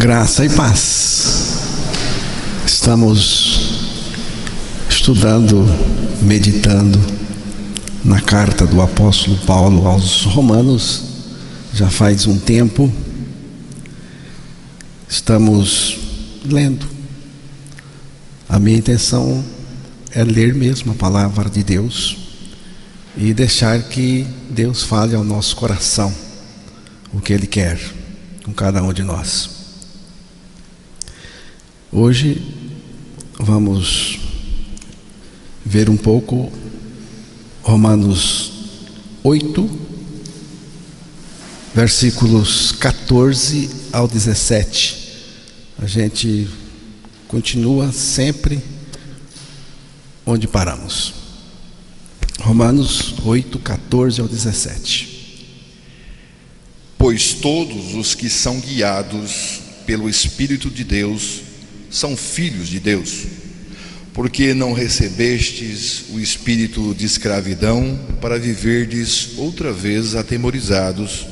Graça e paz. Estamos estudando, meditando na carta do apóstolo Paulo aos Romanos. Já faz um tempo. Estamos lendo. A minha intenção é ler mesmo a palavra de Deus e deixar que Deus fale ao nosso coração o que Ele quer com cada um de nós. Hoje vamos ver um pouco Romanos 8, versículos 14 ao 17. A gente continua sempre onde paramos. Romanos 8, 14 ao 17. Pois todos os que são guiados pelo Espírito de Deus são filhos de Deus. Porque não recebestes o espírito de escravidão para viverdes outra vez atemorizados,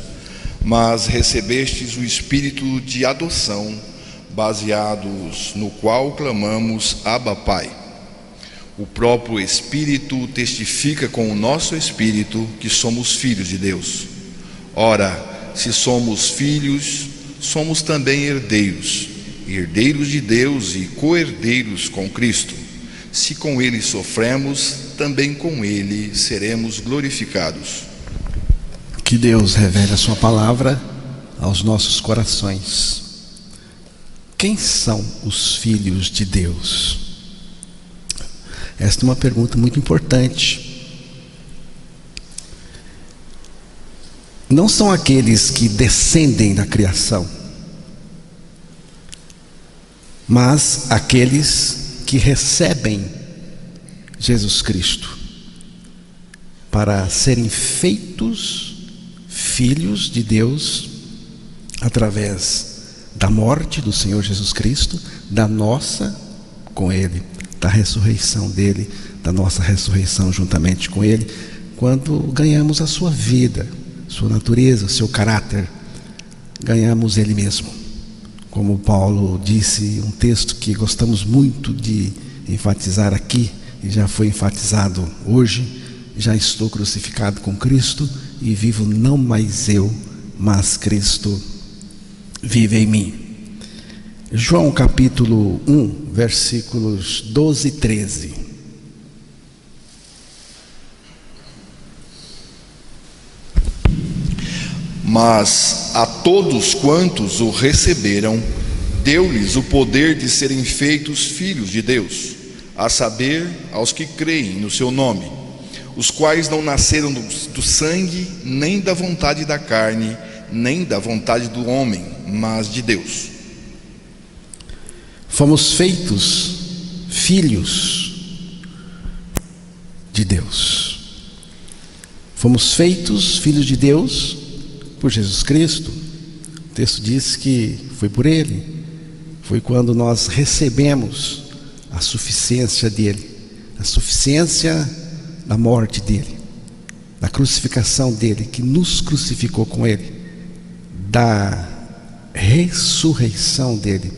mas recebestes o espírito de adoção, baseados no qual clamamos: Abba, Pai. O próprio Espírito testifica com o nosso espírito que somos filhos de Deus. Ora, se somos filhos, somos também herdeiros, herdeiros de Deus e co-herdeiros com Cristo. Se com Ele sofremos, também com Ele seremos glorificados. Que Deus revele a sua palavra aos nossos corações. Quem são os filhos de Deus? Esta é uma pergunta muito importante. Não são aqueles que descendem da criação, mas aqueles que recebem Jesus Cristo para serem feitos filhos de Deus através da morte do Senhor Jesus Cristo, da nossa com Ele, da ressurreição dele, da nossa ressurreição juntamente com Ele, quando ganhamos a sua vida, sua natureza, seu caráter, ganhamos Ele mesmo. Como Paulo disse, um texto que gostamos muito de enfatizar aqui, e já foi enfatizado hoje: já estou crucificado com Cristo e vivo não mais eu, mas Cristo vive em mim. João capítulo 1, versículos 12 e 13. Mas a todos quantos o receberam, deu-lhes o poder de serem feitos filhos de Deus, a saber, aos que creem no seu nome, os quais não nasceram do sangue, nem da vontade da carne, nem da vontade do homem, mas de Deus. Fomos feitos filhos de Deus. Fomos feitos filhos de Deus por Jesus Cristo. O texto diz que foi por Ele, foi quando nós recebemos a suficiência dEle, a suficiência da morte dEle, da crucificação dEle, que nos crucificou com Ele, da ressurreição dEle,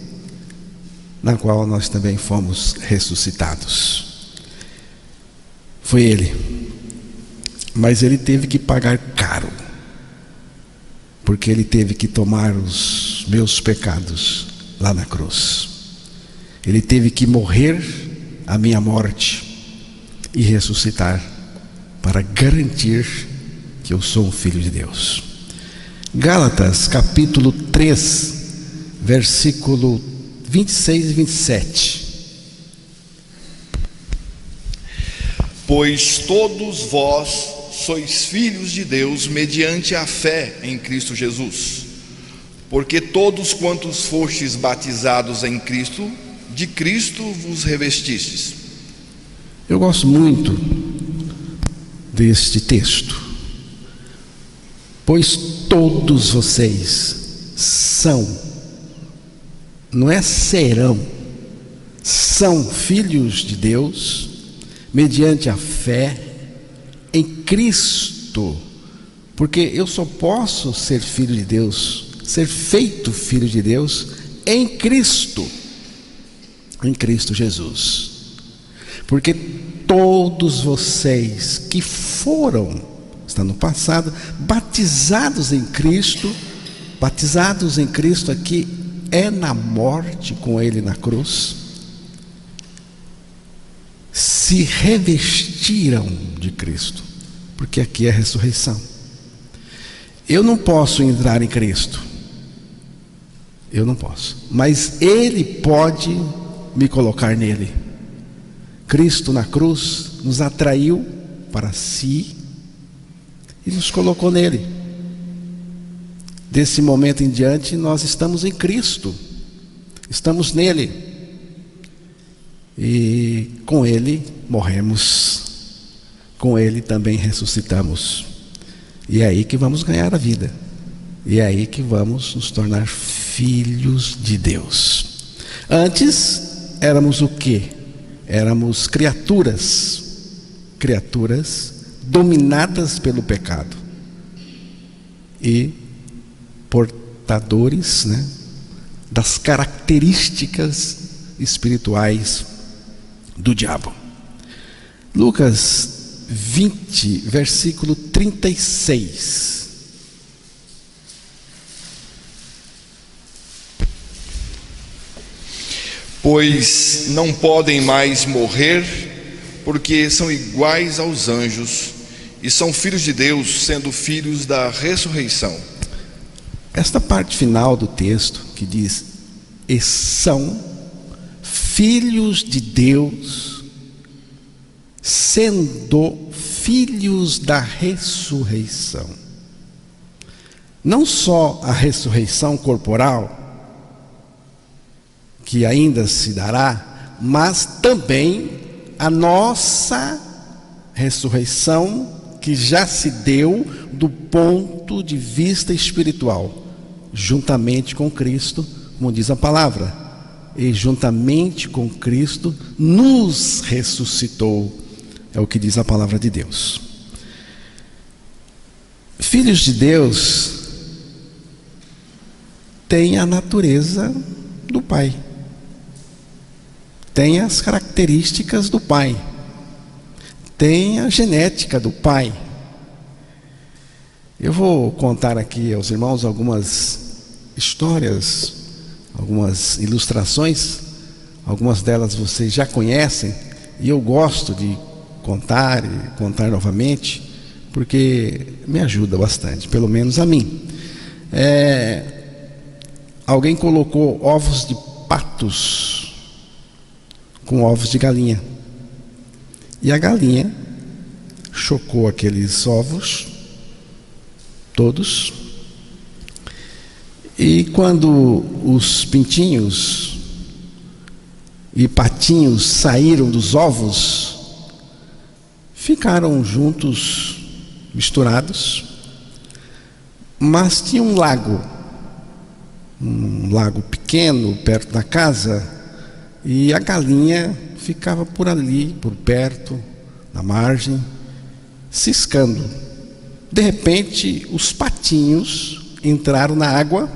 na qual nós também fomos ressuscitados. Foi Ele, mas Ele teve que pagar caro, porque Ele teve que tomar os meus pecados lá na cruz. Ele teve que morrer a minha morte e ressuscitar para garantir que eu sou um filho de Deus. Gálatas capítulo 3, versículo 26 e 27. Pois todos vós sois filhos de Deus mediante a fé em Cristo Jesus. Porque todos quantos fostes batizados em Cristo, de Cristo vos revestistes. Eu gosto muito deste texto. Pois todos vocês são, não é serão, são filhos de Deus mediante a fé em Cristo, porque eu só posso ser filho de Deus, ser feito filho de Deus em Cristo Jesus. Porque todos vocês que foram, está no passado, batizados em Cristo aqui é na morte com Ele na cruz, se revestiram de Cristo, porque aqui é a ressurreição. Eu não posso entrar em Cristo, eu não posso, mas Ele pode me colocar nele. Cristo na cruz nos atraiu para si e nos colocou nele. Desse momento em diante nós estamos em Cristo, estamos nele, e com Ele morremos, com Ele também ressuscitamos, e é aí que vamos ganhar a vida, e é aí que vamos nos tornar filhos de Deus. Antes éramos o quê? Éramos criaturas dominadas pelo pecado e portadores, das características espirituais do diabo. Lucas 20, versículo 36. Pois não podem mais morrer, porque são iguais aos anjos, e são filhos de Deus, sendo filhos da ressurreição. Esta parte final do texto que diz: e são filhos de Deus, sendo filhos da ressurreição. Não só a ressurreição corporal, que ainda se dará, mas também a nossa ressurreição, que já se deu do ponto de vista espiritual, juntamente com Cristo, como diz a palavra, e juntamente com Cristo nos ressuscitou, é o que diz a palavra de Deus. Filhos de Deus têm a natureza do Pai, tem as características do Pai, tem a genética do Pai. Eu vou contar aqui aos irmãos algumas histórias, algumas ilustrações, algumas delas vocês já conhecem, e eu gosto de contar e contar novamente, porque me ajuda bastante, pelo menos a mim. Alguém colocou ovos de patos com ovos de galinha, e a galinha chocou aqueles ovos todos, e quando os pintinhos e patinhos saíram dos ovos, ficaram juntos, misturados, mas tinha um lago pequeno perto da casa, e a galinha ficava por ali, por perto, na margem, ciscando. De repente, os patinhos entraram na água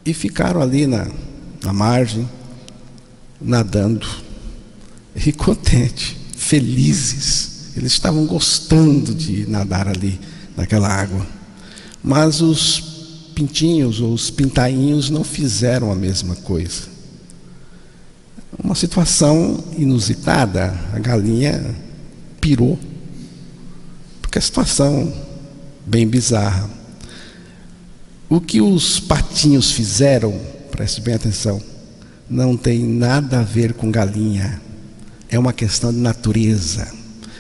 e ficaram ali na margem, nadando, e contentes, felizes. Eles estavam gostando de nadar ali, naquela água. Mas os pintinhos ou os pintainhos não fizeram a mesma coisa. Uma situação inusitada, a galinha pirou, porque a situação bem bizarra. O que os patinhos fizeram, preste bem atenção, não tem nada a ver com galinha, é uma questão de natureza,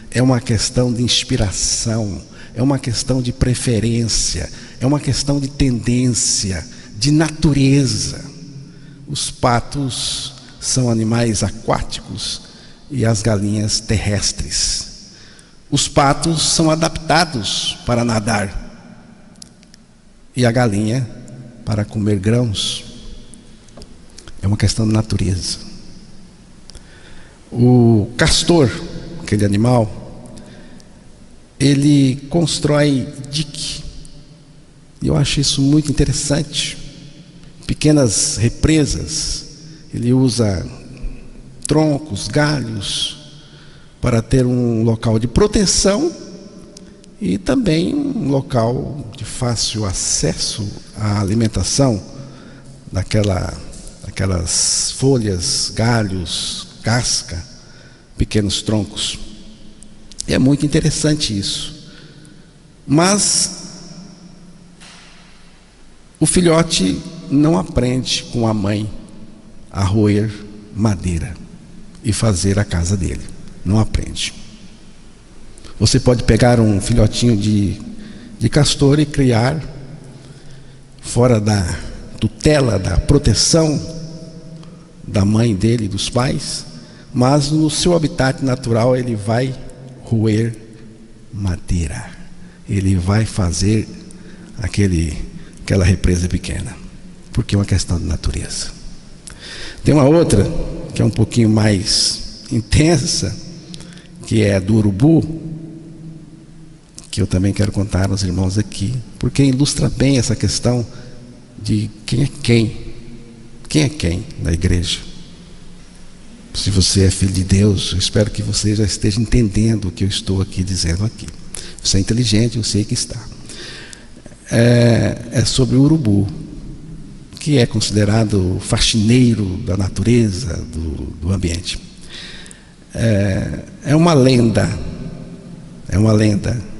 é uma questão de inspiração, é uma questão de preferência, é uma questão de tendência, de natureza. Os patos são animais aquáticos e as galinhas terrestres. Os patos são adaptados para nadar e a galinha para comer grãos. É uma questão de natureza. O castor, aquele animal, ele constrói dique. E eu acho isso muito interessante. pequenas represas. Ele usa troncos, galhos, para ter um local de proteção e também um local de fácil acesso à alimentação daquelas folhas, galhos, casca, pequenos troncos. É muito interessante isso. Mas o filhote não aprende com a mãe a roer madeira e fazer a casa dele. Não aprende. Você pode pegar um filhotinho de castor e criar fora da tutela, da proteção da mãe dele, dos pais, mas no seu habitat natural ele vai roer madeira. Ele vai fazer aquela represa pequena, porque é uma questão de natureza. Tem uma outra que é um pouquinho mais intensa, que é a do urubu, que eu também quero contar aos irmãos aqui, porque ilustra bem essa questão de quem é quem na igreja. Se você é filho de Deus, eu espero que você já esteja entendendo o que eu estou aqui dizendo aqui. Você é inteligente, eu sei que está. É sobre o urubu, que é considerado o faxineiro da natureza, do ambiente. É uma lenda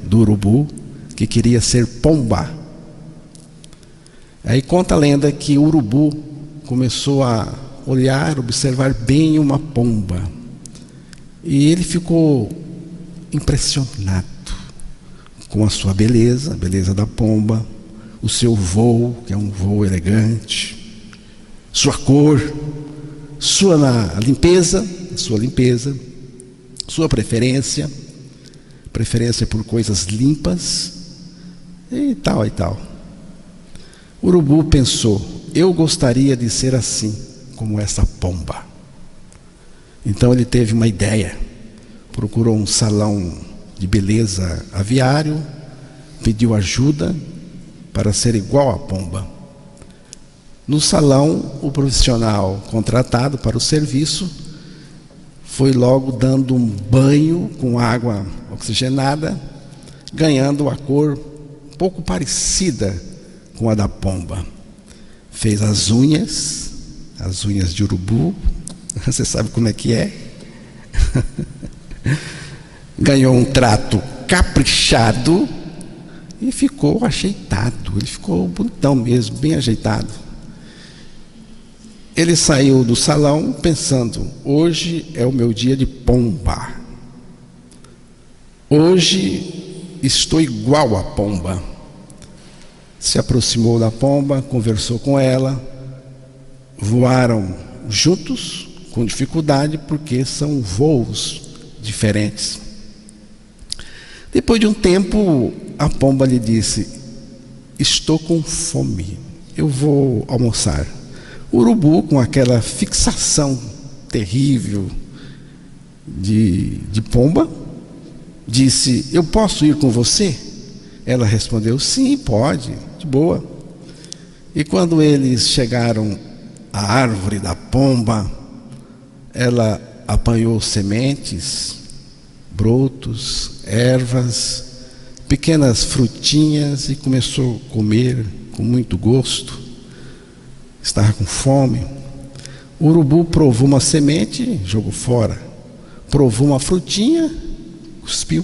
do urubu que queria ser pomba. Aí conta a lenda que o urubu começou a olhar, observar bem uma pomba, e ele ficou impressionado com a sua beleza, a beleza da pomba, o seu voo, que é um voo elegante, sua cor, sua limpeza, sua preferência por coisas limpas e tal e tal. O urubu pensou: eu gostaria de ser assim como essa pomba. Então ele teve uma ideia, procurou um salão de beleza aviário, pediu ajuda para ser igual à pomba. No salão, o profissional contratado para o serviço foi logo dando um banho com água oxigenada, ganhando a cor um pouco parecida com a da pomba. Fez as unhas de urubu, você sabe como é que é. Ganhou um trato caprichado e ficou ajeitado. Ele ficou bonitão mesmo, bem ajeitado. Ele saiu do salão pensando: hoje é o meu dia de pomba. Hoje estou igual à pomba. Se aproximou da pomba, conversou com ela, voaram juntos com dificuldade, porque são voos diferentes. Depois de um tempo, a pomba lhe disse: estou com fome, eu vou almoçar. O urubu, com aquela fixação terrível de pomba, disse: eu posso ir com você? Ela respondeu: sim, pode, de boa. E quando eles chegaram à árvore da pomba, ela apanhou sementes, brotos, ervas, pequenas frutinhas e começou a comer com muito gosto. Estava com fome. O urubu provou uma semente, jogou fora. Provou uma frutinha, cuspiu.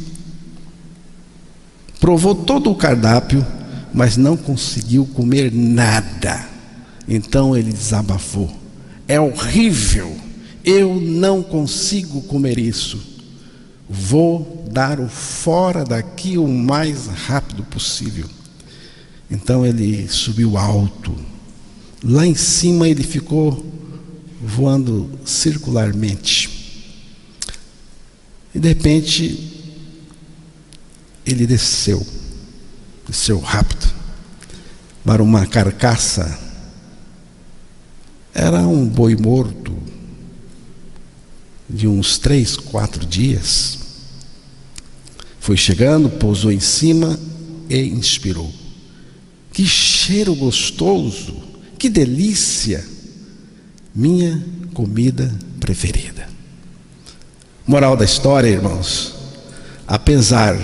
Provou todo o cardápio, mas não conseguiu comer nada. Então ele desabafou: é horrível, eu não consigo comer isso. Vou dar o fora daqui o mais rápido possível. Então ele subiu alto. Lá em cima ele ficou voando circularmente. E de repente ele desceu rápido para uma carcaça. Era um boi morto de uns 3, 4 dias. Foi chegando, pousou em cima e inspirou. Que cheiro gostoso! Que delícia! Minha comida preferida. Moral da história, irmãos: apesar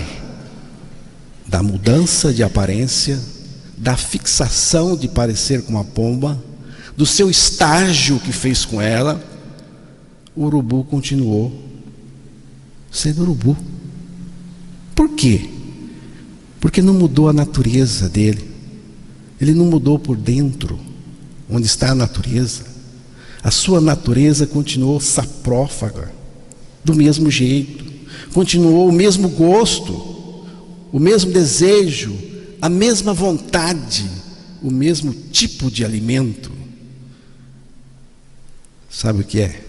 da mudança de aparência, da fixação de parecer com uma pomba, do seu estágio que fez com ela, o urubu continuou sendo urubu. Por quê? Porque não mudou a natureza dele. Ele não mudou por dentro, onde está a natureza. A sua natureza continuou saprófaga, do mesmo jeito. Continuou o mesmo gosto, o mesmo desejo, a mesma vontade, o mesmo tipo de alimento. Sabe o que é?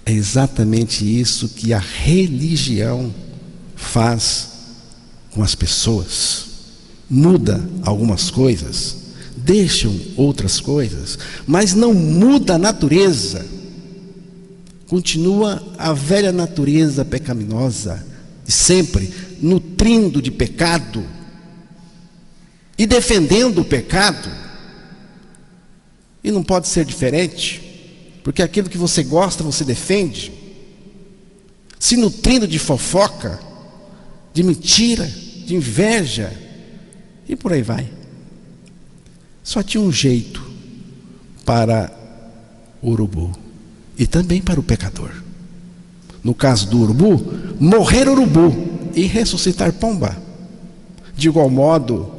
É exatamente isso que a religião faz com as pessoas. Muda algumas coisas, deixam outras coisas, mas não muda a natureza. Continua a velha natureza pecaminosa de sempre, nutrindo de pecado e defendendo o pecado. E não pode ser diferente, porque aquilo que você gosta, você defende, se nutrindo de fofoca, de mentira, de inveja, e por aí vai. Só tinha um jeito para o urubu e também para o pecador. No caso do urubu, morrer urubu e ressuscitar pomba. De igual modo,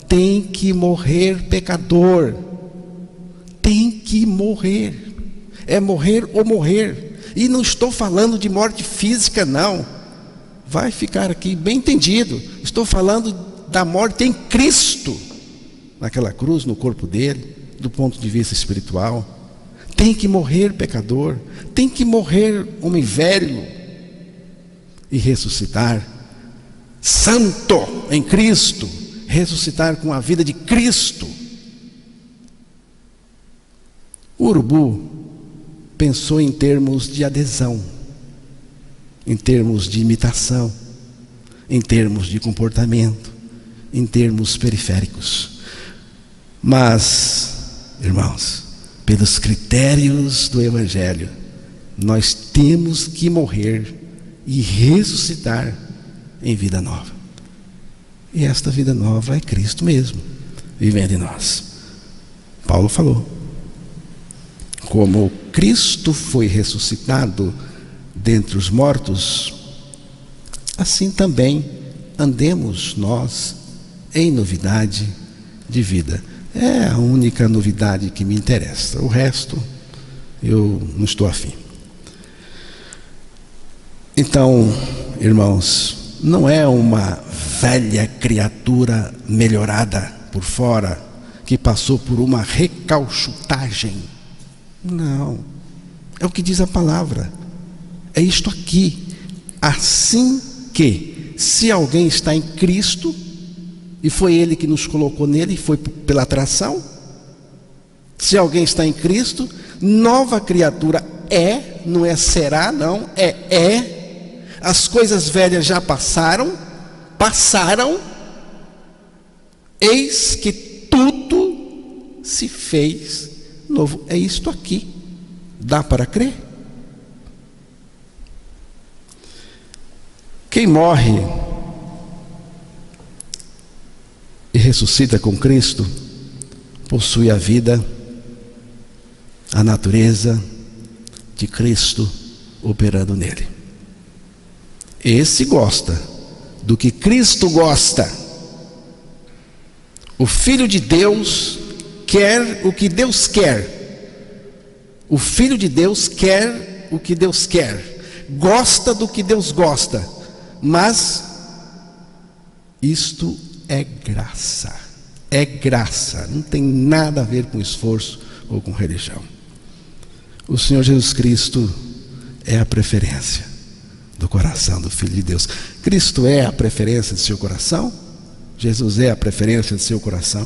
tem que morrer pecador. Tem que morrer. É morrer ou morrer. E não estou falando de morte física, não. Vai ficar aqui bem entendido. Estou falando da morte em Cristo, naquela cruz, no corpo dele, do ponto de vista espiritual. Tem que morrer pecador, tem que morrer homem velho e ressuscitar santo em Cristo, ressuscitar com a vida de Cristo. O urubu pensou em termos de adesão, em termos de imitação, em termos de comportamento, em termos periféricos. Mas, irmãos, pelos critérios do Evangelho, nós temos que morrer e ressuscitar em vida nova. E esta vida nova é Cristo mesmo, vivendo em nós. Paulo falou: como Cristo foi ressuscitado dentre os mortos, assim também andemos nós em novidade de vida. É a única novidade que me interessa. O resto eu não estou afim. Então, irmãos, não é uma velha criatura melhorada por fora, que passou por uma recalchutagem. Não. É o que diz a palavra. É isto aqui. Assim que, se alguém está em Cristo, e foi Ele que nos colocou nele, foi pela atração. Se alguém está em Cristo, nova criatura é, não é será, não, é. As coisas velhas já passaram, eis que tudo se fez novo. É isto aqui. Dá para crer? Quem morre e ressuscita com Cristo possui a vida, a natureza de Cristo operando nele. Esse gosta do que Cristo gosta. O Filho de Deus quer o que Deus quer. O Filho de Deus quer o que Deus quer. Gosta do que Deus gosta. Mas isto é graça. É graça. Não tem nada a ver com esforço ou com religião. O Senhor Jesus Cristo é a preferência do coração do Filho de Deus. Cristo é a preferência do seu coração? Jesus é a preferência do seu coração?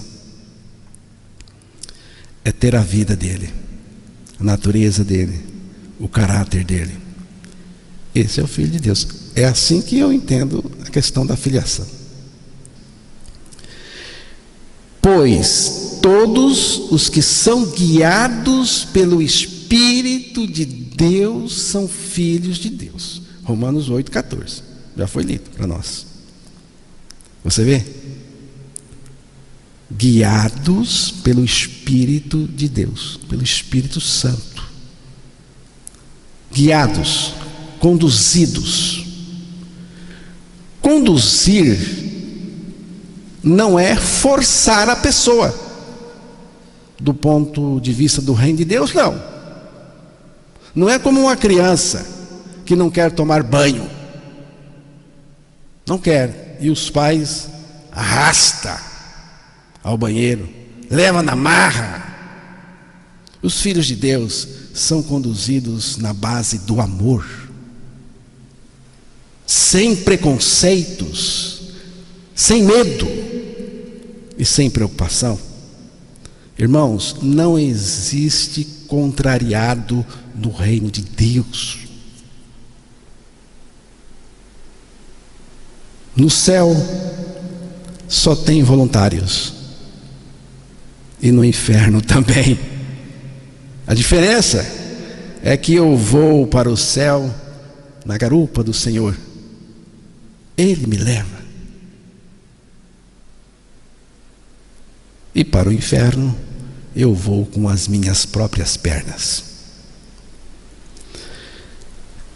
É ter a vida dele, a natureza dele, o caráter dele. Esse é o Filho de Deus. É assim que eu entendo a questão da filiação. Pois todos os que são guiados pelo Espírito de Deus são filhos de Deus. Romanos 8,14. Já foi lido para nós. Você vê? Guiados pelo Espírito de Deus, pelo Espírito Santo. Guiados, conduzidos. Conduzir não é forçar a pessoa. Do ponto de vista do reino de Deus, não. Não é como uma criança que não quer tomar banho. Não quer. E os pais arrastam ao banheiro, leva na marra. Os filhos de Deus são conduzidos na base do amor, sem preconceitos, sem medo e sem preocupação. Irmãos, não existe contrariado no reino de Deus. No céu só tem voluntários, e no inferno também. A diferença é que eu vou para o céu na garupa do Senhor. Ele me leva. E para o inferno eu vou com as minhas próprias pernas.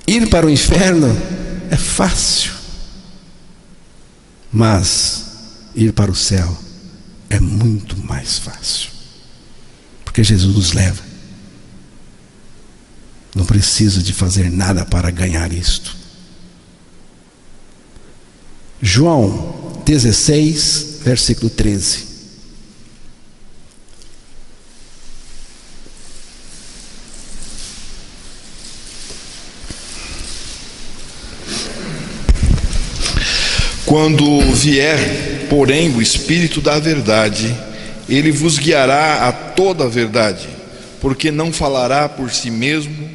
Ir para o inferno é fácil, mas ir para o céu é muito mais fácil, porque Jesus nos leva. Não preciso de fazer nada para ganhar isto. João 16, versículo 13. Quando vier, porém, o Espírito da verdade, ele vos guiará a toda a verdade, porque não falará por si mesmo,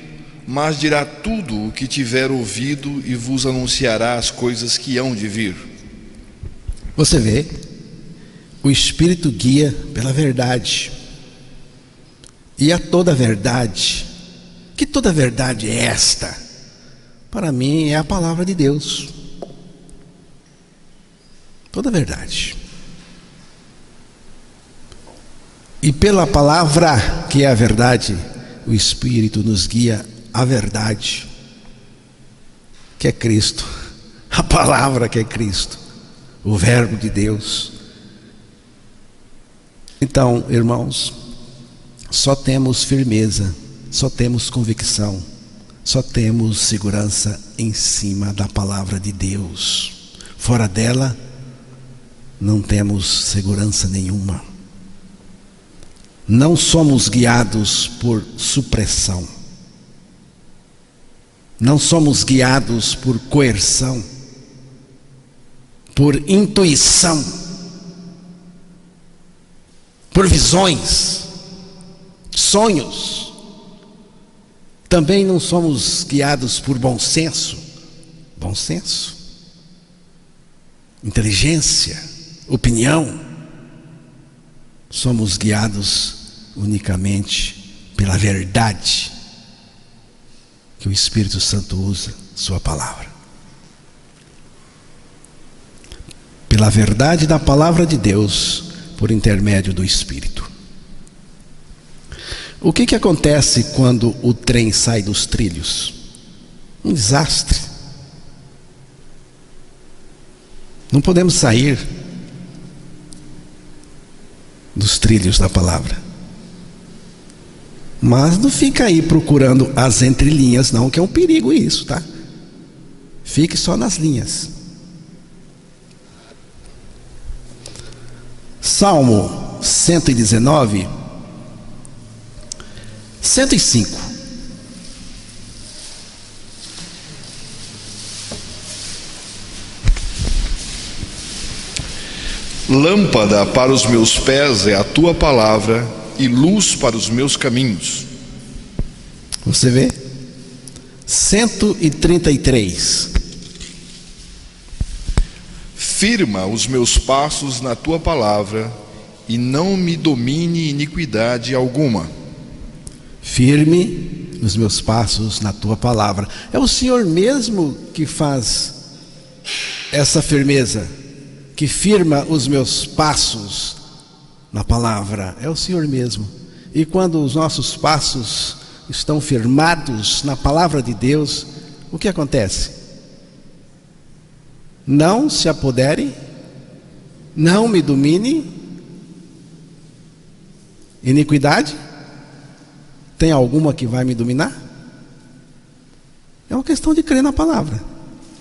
mas dirá tudo o que tiver ouvido e vos anunciará as coisas que hão de vir. Você vê, o Espírito guia pela verdade, e a toda a verdade. Que toda verdade é esta? Para mim é a palavra de Deus. Toda a verdade. E pela palavra que é a verdade, o Espírito nos guia à verdade, que é Cristo. A palavra que é Cristo, o Verbo de Deus. Então, irmãos, só temos firmeza, só temos convicção, só temos segurança em cima da palavra de Deus. Fora dela, não temos segurança nenhuma. Não somos guiados por supressão. Não somos guiados por coerção, por intuição, por visões, sonhos. Também não somos guiados por bom senso, inteligência, opinião. Somos guiados unicamente pela verdade que o Espírito Santo usa, sua palavra. Pela verdade da palavra de Deus, por intermédio do Espírito. O que acontece quando o trem sai dos trilhos? Um desastre. Não podemos sair dos trilhos da palavra. Mas não fica aí procurando as entrelinhas não, que é um perigo isso, tá? Fique só nas linhas. Salmo 119, 105. Lâmpada para os meus pés é a tua palavra e luz para os meus caminhos. Você vê? 133. Firma os meus passos na tua palavra e não me domine iniquidade alguma. Firme os meus passos na tua palavra. É o Senhor mesmo que faz essa firmeza, que firma os meus passos na palavra. É o Senhor mesmo. E quando os nossos passos estão firmados na palavra de Deus, o que acontece? Não se apodere, não me domine iniquidade. Tem alguma que vai me dominar? É uma questão de crer na palavra.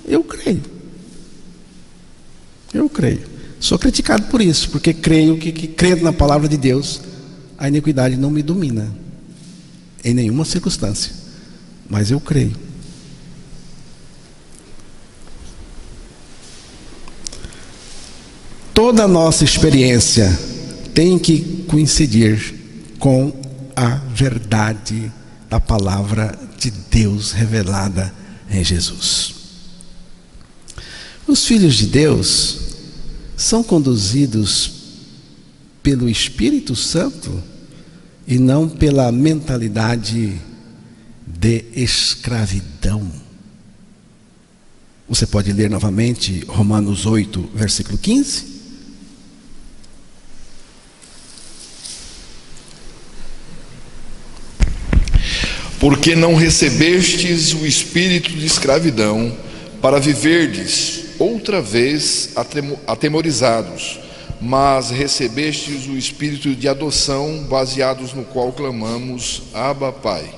Eu creio. Sou criticado por isso, porque creio que crendo na palavra de Deus, a iniquidade não me domina em nenhuma circunstância. Mas eu creio. Toda a nossa experiência tem que coincidir com a verdade da palavra de Deus revelada em Jesus. Os filhos de Deus são conduzidos pelo Espírito Santo e não pela mentalidade de escravidão. Você pode ler novamente Romanos 8, versículo 15. Porque não recebestes o espírito de escravidão para viverdes outra vez atemorizados, mas recebestes o espírito de adoção, baseados no qual clamamos, Abba, Pai.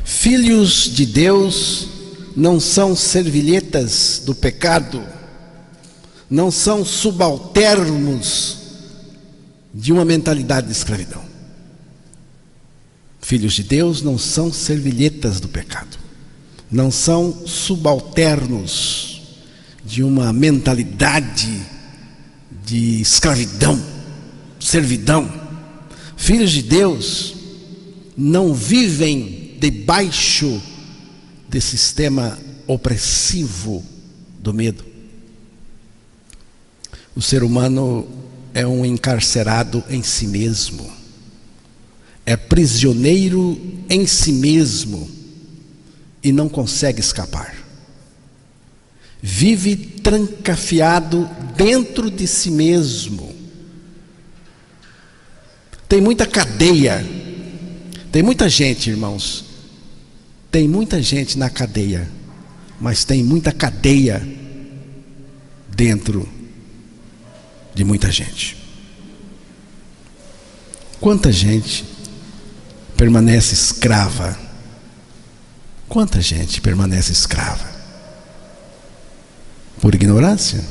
Filhos de Deus não são servilhetas do pecado, não são subalternos de uma mentalidade de escravidão. Filhos de Deus não são servilhetas do pecado, não são subalternos de uma mentalidade de escravidão, servidão. Filhos de Deus não vivem debaixo desse sistema opressivo do medo. O ser humano é um encarcerado em si mesmo. É prisioneiro em si mesmo e não consegue escapar. Vive trancafiado dentro de si mesmo. Tem muita cadeia. Tem muita gente, irmãos. Tem muita gente na cadeia, mas tem muita cadeia dentro de muita gente. Quanta gente permanece escrava? Quanta gente permanece escrava? Por ignorância?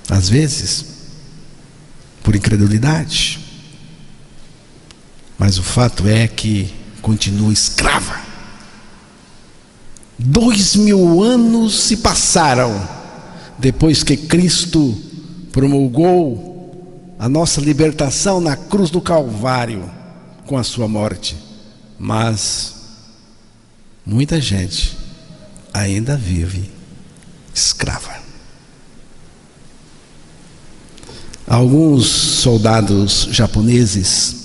Às vezes, por incredulidade. Mas o fato é que continua escrava. 2000 anos se passaram depois que Cristo promulgou a nossa libertação na cruz do Calvário com a sua morte, mas muita gente ainda vive escrava. Alguns soldados japoneses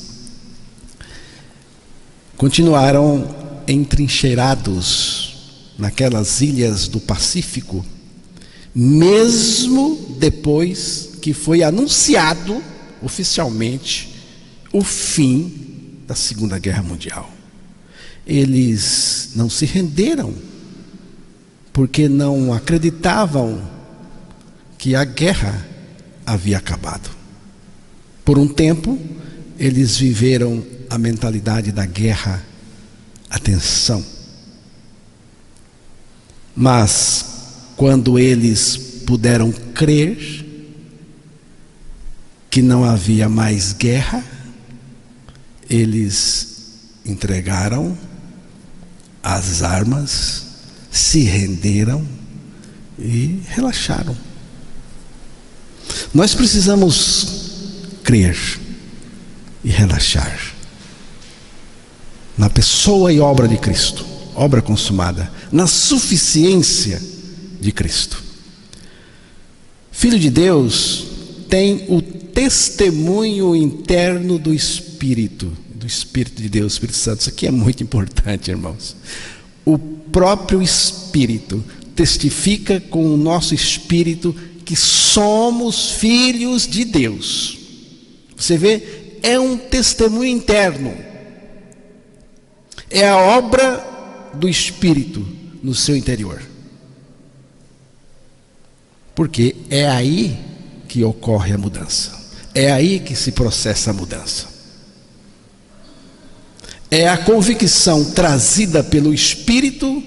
continuaram entrincheirados naquelas ilhas do Pacífico, mesmo depois que foi anunciado oficialmente o fim da Segunda Guerra Mundial. Eles não se renderam, porque não acreditavam que a guerra havia acabado. Por um tempo, eles viveram a mentalidade da guerra, atenção. Mas, quando eles puderam crer que não havia mais guerra, eles entregaram as armas, se renderam e relaxaram. Nós precisamos crer e relaxar na pessoa e obra de Cristo, obra consumada, na suficiência de Cristo. Filho de Deus tem o testemunho interno do Espírito de Deus, Espírito Santo. Isso aqui é muito importante, irmãos. O próprio Espírito testifica com o nosso espírito que somos filhos de Deus. Você vê, é um testemunho interno. É a obra do Espírito no seu interior. Porque é aí que ocorre a mudança. É aí que se processa a mudança. É a convicção trazida pelo Espírito,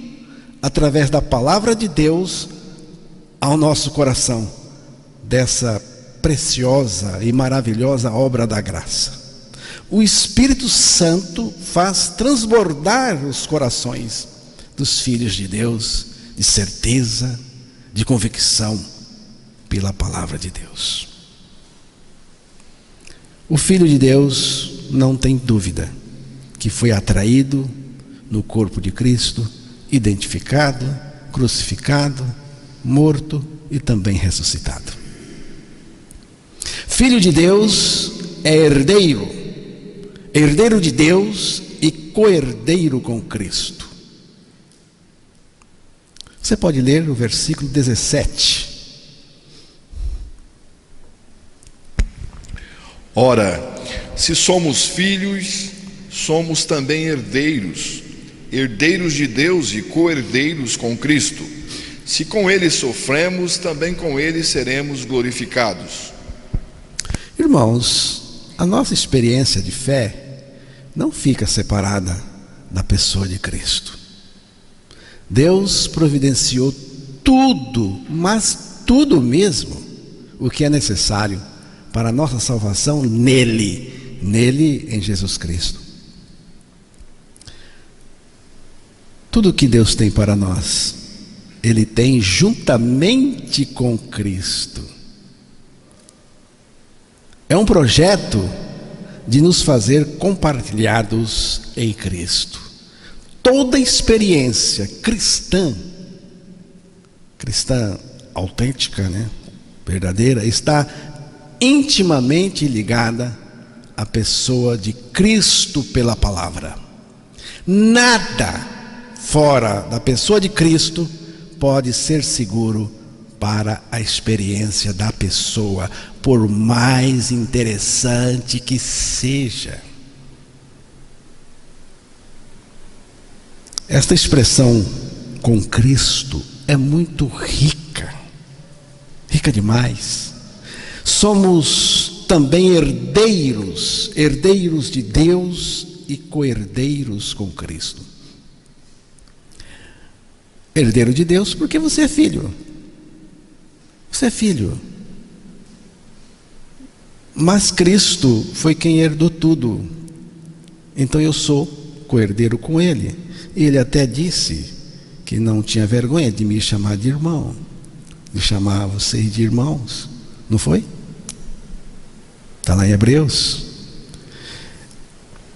através da palavra de Deus, ao nosso coração, dessa preciosa e maravilhosa obra da graça. O Espírito Santo faz transbordar os corações dos filhos de Deus, de certeza, de convicção, pela palavra de Deus. O Filho de Deus não tem dúvida que foi atraído no corpo de Cristo, identificado, crucificado, morto e também ressuscitado. Filho de Deus é herdeiro, herdeiro de Deus e co-herdeiro com Cristo. Você pode ler o versículo 17. Ora, se somos filhos, somos também herdeiros, herdeiros de Deus e co-herdeiros com Cristo. Se com Ele sofremos, também com Ele seremos glorificados. Irmãos, a nossa experiência de fé não fica separada da pessoa de Cristo. Deus providenciou tudo, mas tudo mesmo, o que é necessário para a nossa salvação nele, em Jesus Cristo. Tudo que Deus tem para nós, Ele tem juntamente com Cristo. É um projeto de nos fazer compartilhados em Cristo. Toda experiência cristã autêntica, verdadeira, está intimamente ligada à pessoa de Cristo pela palavra. Nada fora da pessoa de Cristo pode ser seguro para a experiência da pessoa, por mais interessante que seja. Esta expressão com Cristo é muito rica demais. Somos também herdeiros de Deus e co-herdeiros com Cristo. Herdeiro de Deus porque você é filho. Você é filho. Mas Cristo foi quem herdou tudo. Então eu sou co-herdeiro com Ele. Ele até disse que não tinha vergonha de me chamar de irmão, de chamar vocês de irmãos. Não foi? Está lá em Hebreus.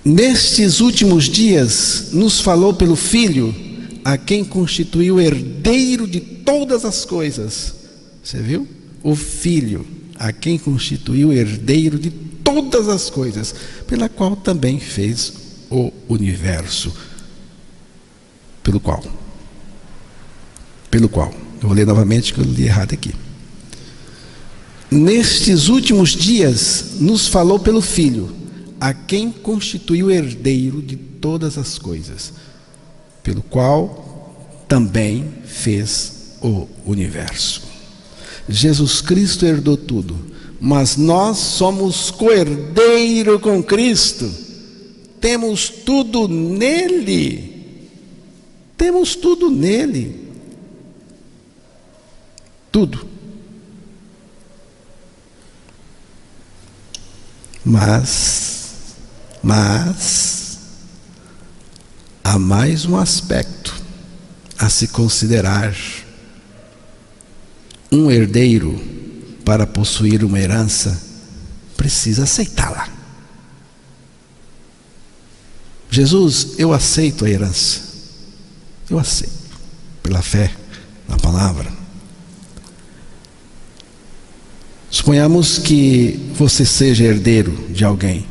Nestes últimos dias nos falou pelo Filho, a quem constituiu herdeiro de todas as coisas. Você viu? O Filho, a quem constituiu herdeiro de todas as coisas, pela qual também fez o universo. Pelo qual. Eu vou ler novamente que eu li errado aqui. Nestes últimos dias nos falou pelo Filho, a quem constituiu herdeiro de todas as coisas, pelo qual também fez o universo. Jesus Cristo herdou tudo, mas nós somos co-herdeiro com Cristo. Temos tudo nele. Temos tudo nele. Tudo. Mas há mais um aspecto a se considerar. Um herdeiro, para possuir uma herança, precisa aceitá-la. Jesus, eu aceito a herança. Eu aceito, pela fé na palavra. Suponhamos que você seja herdeiro de alguém,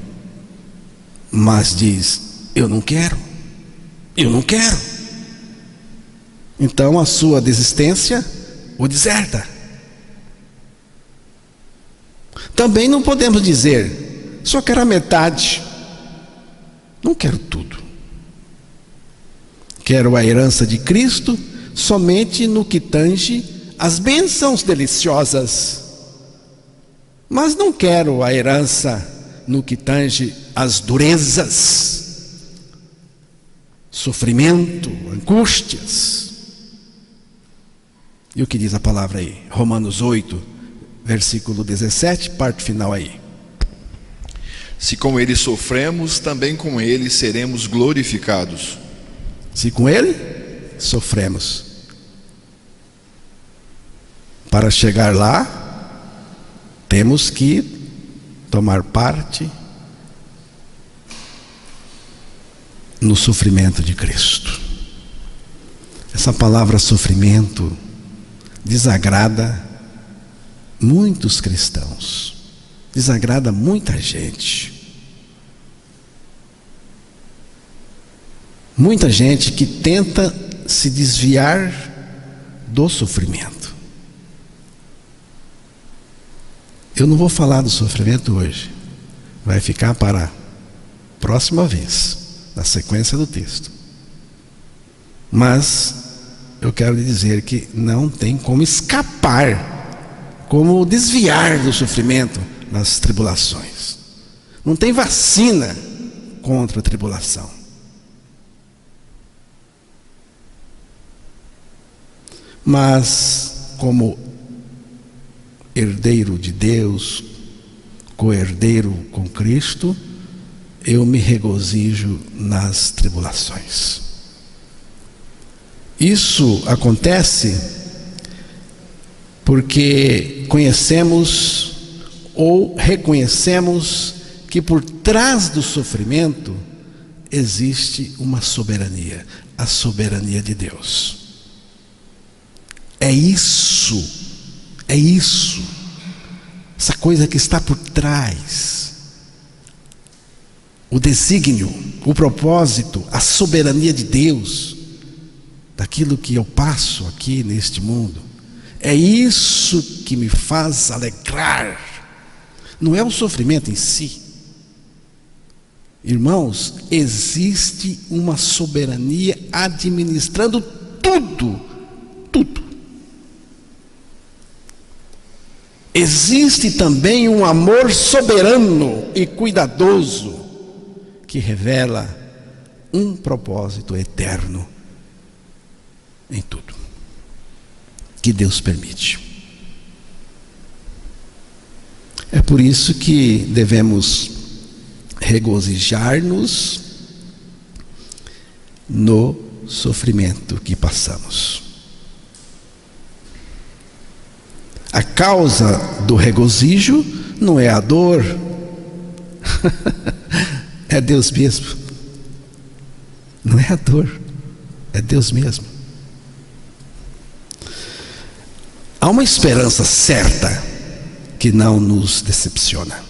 mas diz: eu não quero, eu não quero. Então a sua desistência o deserta. Também não podemos dizer: só quero a metade, não quero tudo. Quero a herança de Cristo somente no que tange as bênçãos deliciosas, mas não quero a herança no que tange as durezas, sofrimento, angústias. E o que diz a palavra aí? Romanos 8, versículo 17, parte final aí. Se com ele sofremos, também com ele seremos glorificados. Se com ele sofremos, para chegar lá, temos que tomar parte no sofrimento de Cristo. Essa palavra sofrimento desagrada muitos cristãos, desagrada muita gente. Muita gente que tenta se desviar do sofrimento. Eu não vou falar do sofrimento hoje, vai ficar para a próxima vez, na sequência do texto. Mas eu quero lhe dizer que não tem como escapar, como desviar do sofrimento nas tribulações. Não tem vacina contra a tribulação. Mas, como herdeiro de Deus, co-herdeiro com Cristo, eu me regozijo nas tribulações. Isso acontece porque conhecemos ou reconhecemos que por trás do sofrimento existe uma soberania, a soberania de Deus. É isso, essa coisa que está por trás, o desígnio, o propósito, a soberania de Deus, daquilo que eu passo aqui neste mundo. É isso que me faz alegrar, não é o sofrimento em si. Irmãos, existe uma soberania administrando tudo. Existe também um amor soberano e cuidadoso que revela um propósito eterno em tudo que Deus permite. É por isso que devemos regozijar-nos no sofrimento que passamos. A causa do regozijo não é a dor, é Deus mesmo. Não é a dor, é Deus mesmo. Há uma esperança certa que não nos decepciona.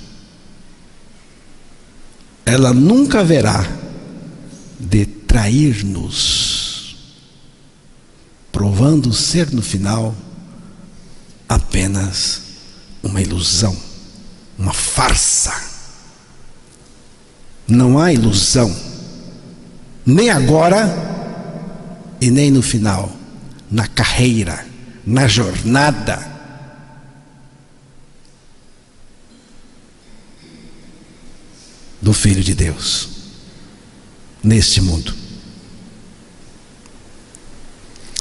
Ela nunca haverá de trair-nos, provando ser no final apenas uma ilusão, uma farsa. Não há ilusão, nem agora e nem no final, na carreira, na jornada. Do Filho de Deus, neste mundo.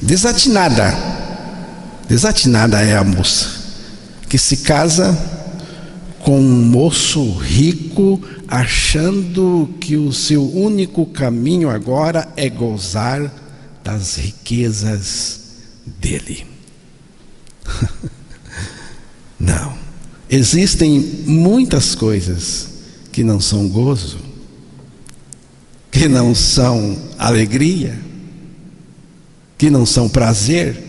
Desatinada é a moça que se casa com um moço rico, achando que o seu único caminho agora é gozar das riquezas dele. Não, existem muitas coisas que não são gozo, que não são alegria, que não são prazer,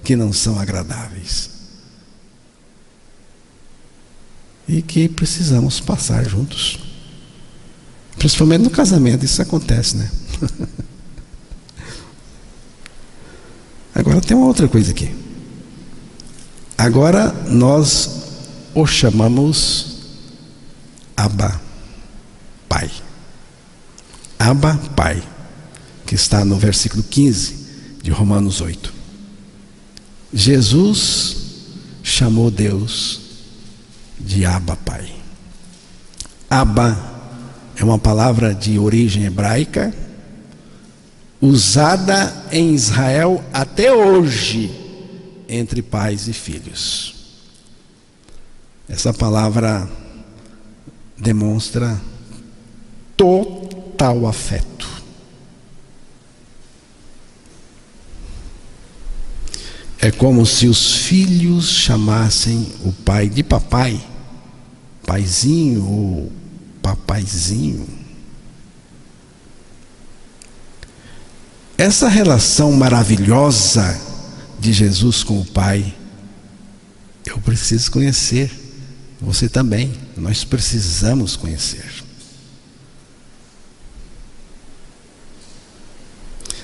que não são agradáveis. e que precisamos passar juntos. Principalmente no casamento, isso acontece, né? Agora tem uma outra coisa aqui. Agora nós o chamamos Abba, Pai. Abba, Pai, que está no versículo 15 de Romanos 8. Jesus chamou Deus de Abba, Pai. Abba é uma palavra de origem hebraica, usada em Israel até hoje, entre pais e filhos. Essa palavra demonstra total afeto. É como se os filhos chamassem o pai de papai, paizinho ou papaizinho. Essa relação maravilhosa de Jesus com o Pai, eu preciso conhecer. Você também. Nós precisamos conhecer.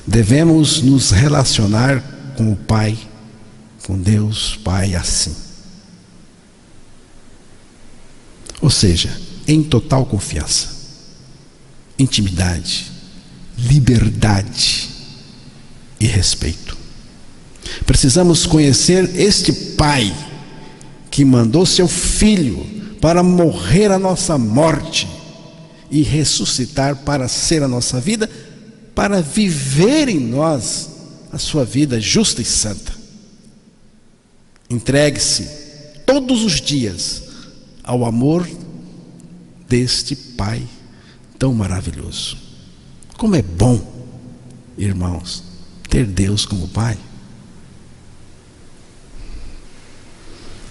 Devemos nos relacionar com o Pai, com Deus Pai, assim. Ou seja, em total confiança, intimidade, liberdade e respeito. Precisamos conhecer este Pai que mandou seu Filho para morrer a nossa morte e ressuscitar para ser a nossa vida, para viver em nós a sua vida justa e santa. Entregue-se todos os dias ao amor deste Pai tão maravilhoso. Como é bom, irmãos, ter Deus como Pai.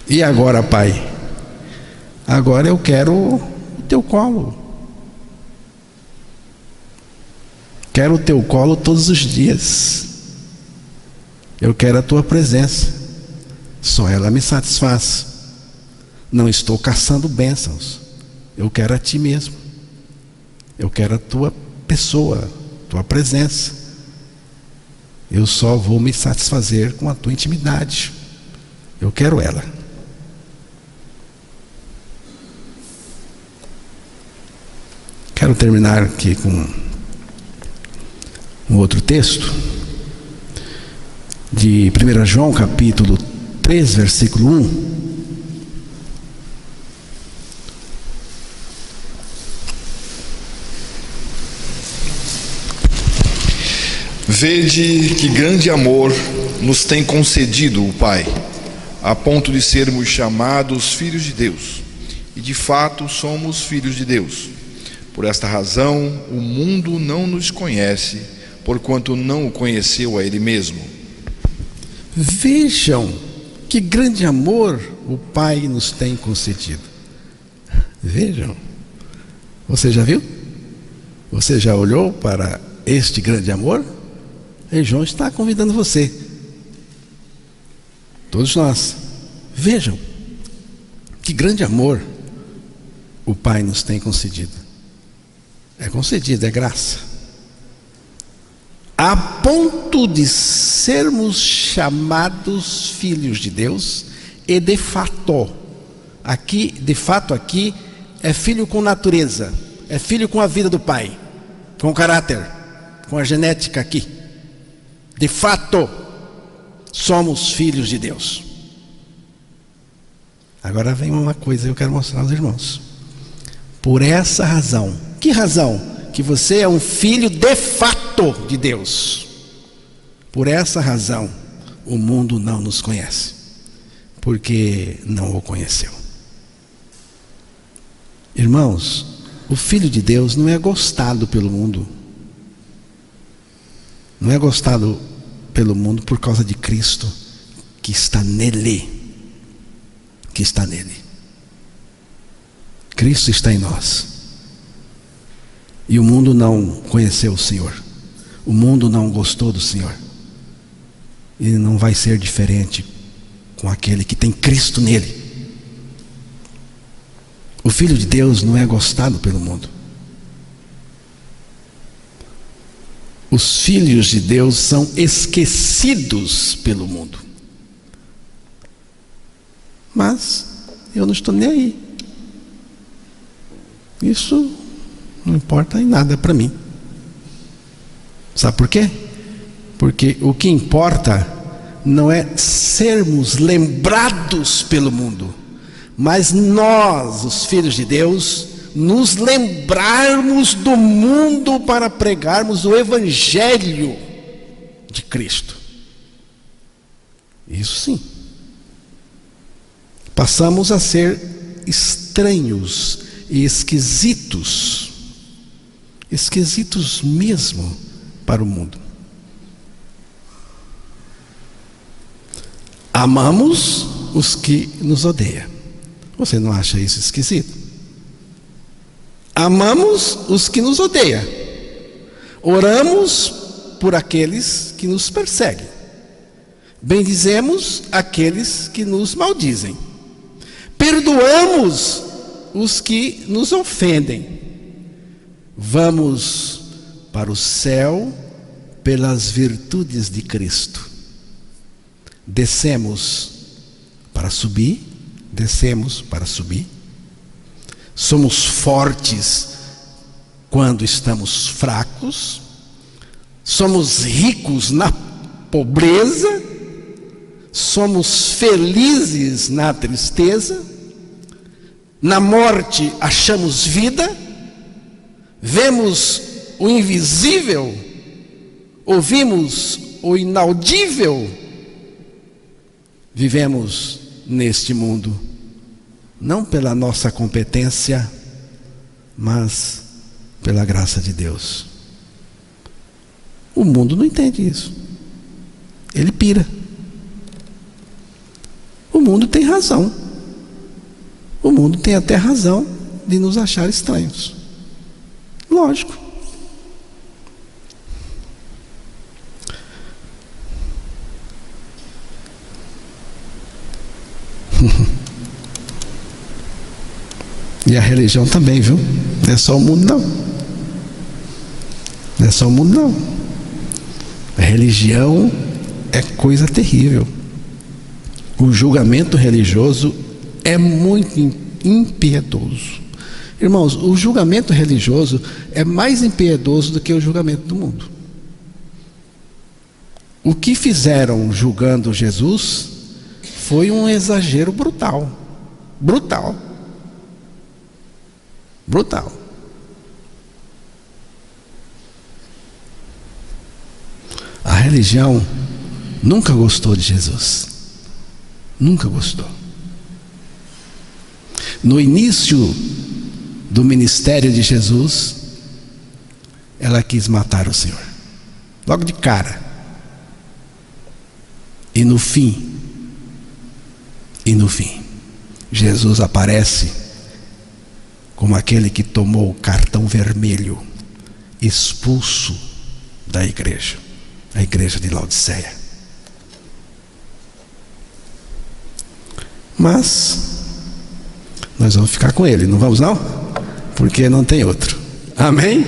E agora, Pai, agora eu quero o teu colo. Quero o teu colo todos os dias. Eu quero a tua presença. Só ela me satisfaz. Não estou caçando bênçãos. Eu quero a ti mesmo. Eu quero a tua pessoa, tua presença. Eu só vou me satisfazer com a tua intimidade. Eu quero ela. Quero terminar aqui com um outro texto de 1 João capítulo 3, versículo 1. Vede que grande amor nos tem concedido o Pai, a ponto de sermos chamados filhos de Deus. E de fato somos filhos de Deus. Por esta razão, o mundo não nos conhece, porquanto não o conheceu a Ele mesmo. Vejam que grande amor o Pai nos tem concedido. Vejam. Você já viu? Você já olhou para este grande amor? E João está convidando você. Todos nós. Vejam que grande amor o Pai nos tem concedido. É concedido, é graça. A ponto de sermos chamados filhos de Deus, e de fato aqui é filho com natureza, é filho com a vida do Pai, com o caráter, com a genética aqui. De fato somos filhos de Deus. Agora vem uma coisa que eu quero mostrar aos irmãos. Por essa razão. Que razão? Que você é um filho de fato de Deus. Por essa razão o mundo não nos conhece, porque não o conheceu. Irmãos, o Filho de Deus não é gostado pelo mundo. Não é gostado pelo mundo por causa de Cristo que está nele. Que está nele. Cristo está em nós. E o mundo não conheceu o Senhor. O mundo não gostou do Senhor. E não vai ser diferente com aquele que tem Cristo nele. O Filho de Deus não é gostado pelo mundo. Os filhos de Deus são esquecidos pelo mundo. Mas eu não estou nem aí. Isso não importa em nada para mim. Sabe por quê? Porque o que importa não é sermos lembrados pelo mundo, mas nós, os filhos de Deus, nos lembrarmos do mundo para pregarmos o Evangelho de Cristo. Isso sim. Passamos a ser estranhos e esquisitos mesmo para o mundo. Amamos os que nos odeiam. Você não acha isso esquisito? Amamos os que nos odeiam. Oramos por aqueles que nos perseguem. Bendizemos aqueles que nos maldizem. Perdoamos os que nos ofendem. Vamos para o céu pelas virtudes de Cristo. Descemos para subir. Somos fortes quando estamos fracos. Somos ricos na pobreza. Somos felizes na tristeza. Na morte achamos vida. Vemos o invisível. Ouvimos o inaudível. Vivemos neste mundo não pela nossa competência, mas pela graça de Deus. O mundo não entende isso. Ele pira. O mundo tem razão. O mundo tem até razão de nos achar estranhos. Lógico. E a religião também, viu? Não é só o mundo, não. Não é só o mundo, não. A religião é coisa terrível. O julgamento religioso é muito impiedoso. Irmãos, o julgamento religioso é mais impiedoso do que o julgamento do mundo. O que fizeram julgando Jesus foi um exagero brutal. Brutal. A religião nunca gostou de Jesus. Nunca gostou. No início do ministério de Jesus, ela quis matar o Senhor. Logo de cara. E no fim, Jesus aparece como aquele que tomou o cartão vermelho, expulso da igreja, a igreja de Laodiceia. Mas nós vamos ficar com ele, não vamos não? Porque não tem outro. Amém?